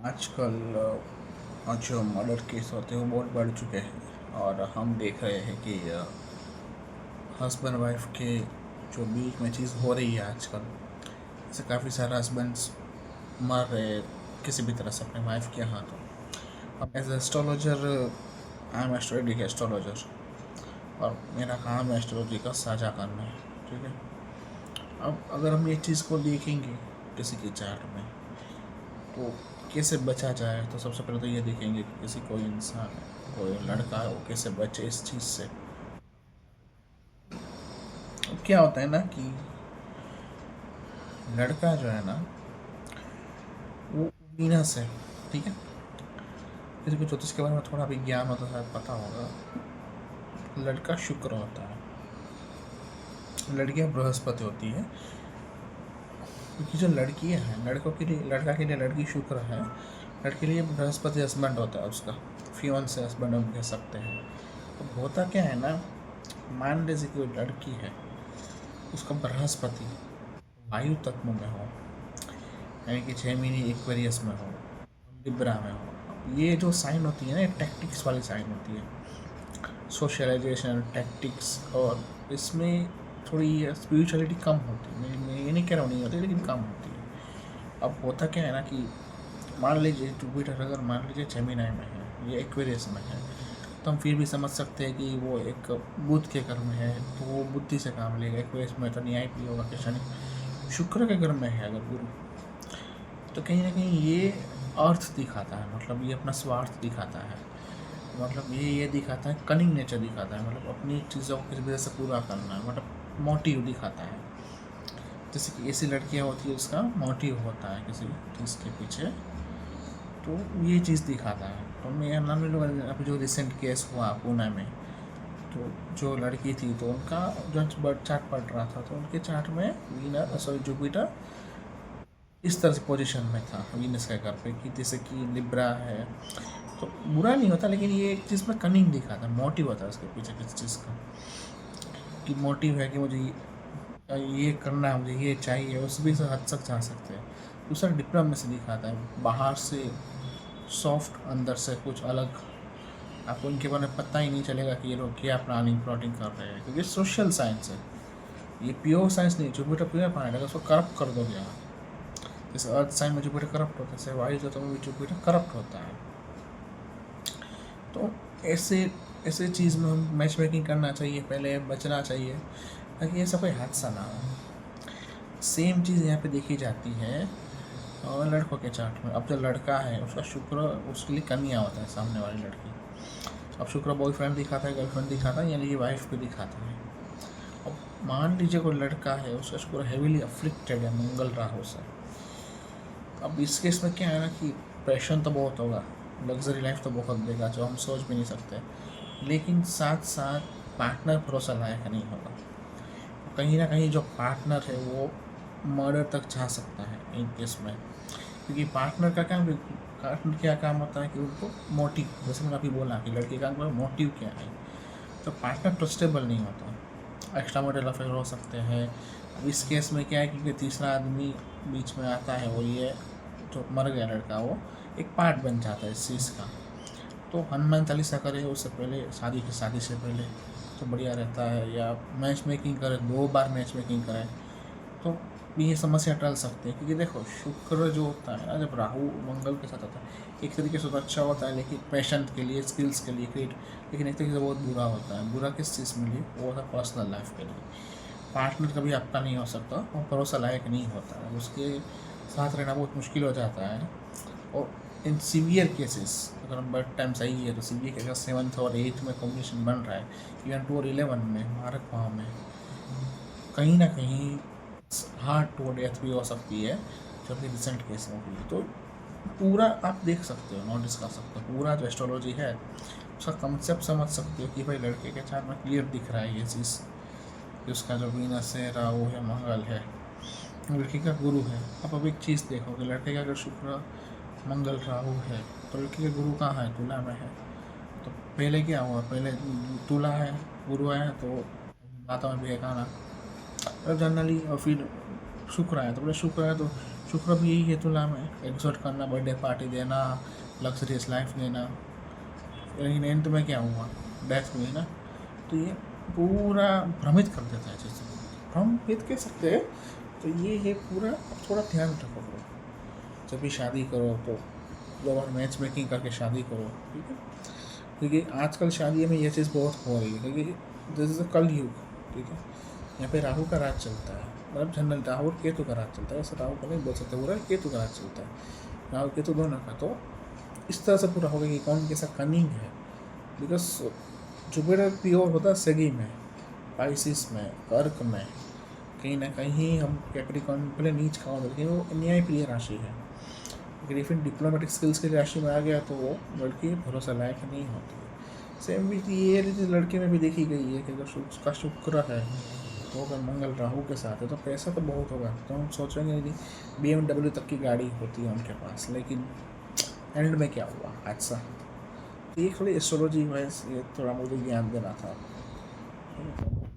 आजकल जो murder case होते हैं वो बहुत बढ़ चुके हैं और हम देख रहे हैं कि हस्बैंड वाइफ के जो बीच में चीज़ हो रही है आजकल, जैसे काफ़ी सारे हस्बैंड्स मर रहे हैं किसी भी तरह से अपने वाइफ के हाथों। अब as astrologer, I am astrology astrologer और मेरा काम है एस्ट्रोलॉजी का साझा करना है, ठीक है। अब अगर हम ये चीज़ को देखेंगे किसी की चार्ट में तो कैसे बचा जाए, तो सबसे पहले तो ये देखेंगे कि किसी कोई इंसान, कोई लड़का है, वो कैसे बचे इस चीज़ से। अब क्या होता है ना कि लड़का जो है ना वो वीनस है, ठीक है। किसी को ज्योतिष के बारे में थोड़ा भी ज्ञान होता है, पता होगा। लड़का शुक्र होता है, लड़कियां बृहस्पति होती है। क्योंकि जो लड़कियां हैं, लड़कों के लिए, लड़का के लिए लड़की शुक्र है, लड़के के लिए बृहस्पति हस्बैंड होता है, उसका फियोन से हस्बैंड हम कह सकते हैं। तो होता क्या है ना, मान लीजिए कोई लड़की है, उसका बृहस्पति वायु तत्व में हो, यानी कि 6 महीने एक्वेरियस में हो, लिब्रा में हो। ये जो साइन होती है ना, ये टैक्टिक्स वाली साइन होती है, सोशलाइजेशन टैक्टिक्स। और इसमें थोड़ी स्पिरिचुअलिटी कम होती है। मैं ये नहीं कह रहा हूँ नहीं होती, लेकिन कम होती है। अब होता क्या है ना कि मान लीजिए जुपिटर अगर मान लीजिए जेमिनी में है, ये एक्वेरियस में है, तो हम फिर भी समझ सकते हैं कि वो एक बुध के घर में है, तो वो बुद्धि से काम लेगा। एक्वेरियस में तो न्यायप्रिय होगा कि शनि। शुक्र के घर में है अगर गुरु, तो कहीं ना कहीं ये अर्थ दिखाता है, मतलब ये अपना स्वार्थ दिखाता है, मतलब ये दिखाता है, कनिंग नेचर दिखाता है, मतलब अपनी चीज़ों को किसी वजह से पूरा करना है, मतलब मोटिव दिखाता है। जैसे कि ऐसी लड़कियाँ होती है, उसका मोटिव होता है किसी चीज़ के पीछे, तो ये चीज़ दिखाता है। तो मैं मान लो अभी जो रिसेंट केस हुआ पुणे में, तो जो लड़की थी, तो उनका जो बर्थ चार्ट पढ़ रहा था, तो उनके चार्ट में वीनस सॉरी जुपिटर इस तरह से पोजीशन में था वीनस के घर पे, कि जैसे कि लिब्रा है। तो बुरा नहीं होता, लेकिन ये एक चीज़ में कनिंग दिखाता है, मोटिव होता है उसके पीछे किसी चीज़ का, कि मोटिव है कि मुझे ये करना है, मुझे ये चाहिए, उस भी से हद तक जा सकते हैं। दूसरा डिप्लोम में से दिखाता है, बाहर से सॉफ्ट, अंदर से कुछ अलग। आपको इनके बारे में पता ही नहीं चलेगा कि ये लोग क्या प्लानिंग प्लॉटिंग कर रहे हैं, क्योंकि सोशल साइंस है, ये प्योर साइंस नहीं। जुपिटर प्योर प्लानट है, उसको करप्ट कर दोगे आप। जैसे अर्थ साइन में जुपिटर करप्ट होता है, जैसे वायु तत्व में भी जुपिटर करप्ट होता है। तो ऐसे ऐसे चीज़ में हम मैच मेकिंग करना चाहिए, पहले बचना चाहिए, ताकि ऐसा कोई हादसा ना हो। सेम चीज़ यहाँ पे देखी जाती है और लड़कों के चार्ट में। अब जो लड़का है, उसका शुक्र उसके लिए कन्या होता है, सामने वाली लड़की। अब शुक्र बॉयफ्रेंड दिखाता है, गर्लफ्रेंड दिखाता है, यानी कि वाइफ भी दिखाता है। अब मान लीजिए कोई लड़का है, उसका शुक्र हेवीली अफ्लिक्टेड है मंगल राहु से। अब इस केस में क्या है ना कि पैशन तो बहुत होगा, लग्जरी लाइफ तो बहुत देगा, जो हम सोच भी नहीं सकते, लेकिन साथ साथ पार्टनर भरोसा लायक नहीं होगा। कहीं ना कहीं जो पार्टनर है वो मर्डर तक जा सकता है इन केस में, क्योंकि पार्टनर का काम, पार्टनर क्या काम होता है कि उनको मोटिव, जैसे मैंने अभी बोला कि लड़के का मोटिव क्या है। तो पार्टनर ट्रस्टेबल नहीं होता, एक्स्ट्रा मॉडल अफेयर हो सकते हैं। अब इस केस में क्या है, क्योंकि तीसरा आदमी बीच में आता है, वो ये जो मर गया लड़का, वो एक पार्ट बन जाता है इस चीज़ का। तो हनुमान चालीसा करे उससे पहले, शादी से पहले, तो बढ़िया रहता है। या मैच मेकिंग करे, 2 बार मैच मेकिंग करे, तो ये समस्या टल सकती है। क्योंकि देखो, शुक्र जो होता है ना, जब राहु मंगल के साथ होता है, एक तरीके से तो अच्छा होता है, लेकिन पेशेंट के लिए, स्किल्स के लिए, क्रिएट, लेकिन एक तरीके से बहुत बुरा होता है। बुरा किस चीज़ में लिए, वो होता है पर्सनल लाइफ के लिए। पार्टनर कभी आपका नहीं हो सकता, वो भरोसा लायक नहीं होता है, उसके साथ रहना बहुत मुश्किल हो जाता है। और इन सीवियर केसेस, अगर हम बर्थ टाइम सही है, तो सीवियर केसेस 7th और 8th में कॉम्बिनेशन बन रहा है, इवन 2 और 11 में, मारक भाव में, कहीं ना कहीं हार्ट टू डेथ भी हो सकती है, जो कि रिसेंट केस में हुई। तो पूरा आप देख सकते हो, नोटिस कर सकते हो, पूरा जो एस्ट्रोलॉजी है उसका कंसेप्ट समझ सकते हो कि भाई लड़के के चार्ट में क्लियर दिख रहा है ये चीज़, कि उसका जो वीनस है, राहु है, मंगल है, लड़की का गुरु है। अब एक चीज़ देखो कि लड़के का अगर शुक्र मंगल राहु है, तो लड़की का गुरु कहाँ है, तुला में है। तो पहले क्या हुआ, पहले तुला है, गुरु है, तो माता में भी है खाना, मतलब जनरली। और फिर शुक्र आया, तो बोले शुक्र है, तो शुक्र भी यही है तुला में, एक्सोट करना, बर्थडे पार्टी देना, लग्जरियस लाइफ लेना, लेकिन एंड में क्या हुआ, डेथ हुई ना। तो ये पूरा भ्रमित कर देता है चीज़ों को, भ्रमित कह सकते हैं। तो ये है पूरा, थोड़ा ध्यान रखो करो जब भी शादी करो तो दोबारा मैच मेकिंग करके शादी करो, ठीक है। क्योंकि आजकल शादियों में ये चीज़ बहुत हो रही है, क्योंकि दिस इज़ अ कल युग, ठीक है। यहाँ पे राहु का राज चलता है, मतलब जनरल राहु और केतु का राज चलता है, ऐसा राहु को नहीं बोल सकते, पूरा केतु का राज चलता है, राहु केतु दोनों का। तो इस तरह से पूरा होगा कि कौन कैसा कनिंग है, बिकॉज जुपिटर प्योर होता है सगी में, पाइसिस में, कर्क में, कहीं ना कहीं हम कैप्रिकॉर्न पहले नीच का होता, लेकिन वो न्याय प्रिय राशि है। अगर इवन डिप्लोमेटिक स्किल्स की राशि में आ गया तो वो लड़की भरोसा लायक नहीं होती है। सेम भी ये चीज़ लड़के में भी देखी गई है कि अगर उसका शुक्र है तो अगर मंगल राहु के साथ है तो पैसा तो बहुत होगा। तो हम सोचेंगे यदि BMW तक की गाड़ी होती है उनके पास, लेकिन एंड में क्या हुआ हादसा। ये खाली एस्ट्रोलॉजी वाइज ये थोड़ा मुझे ज्ञान देना था।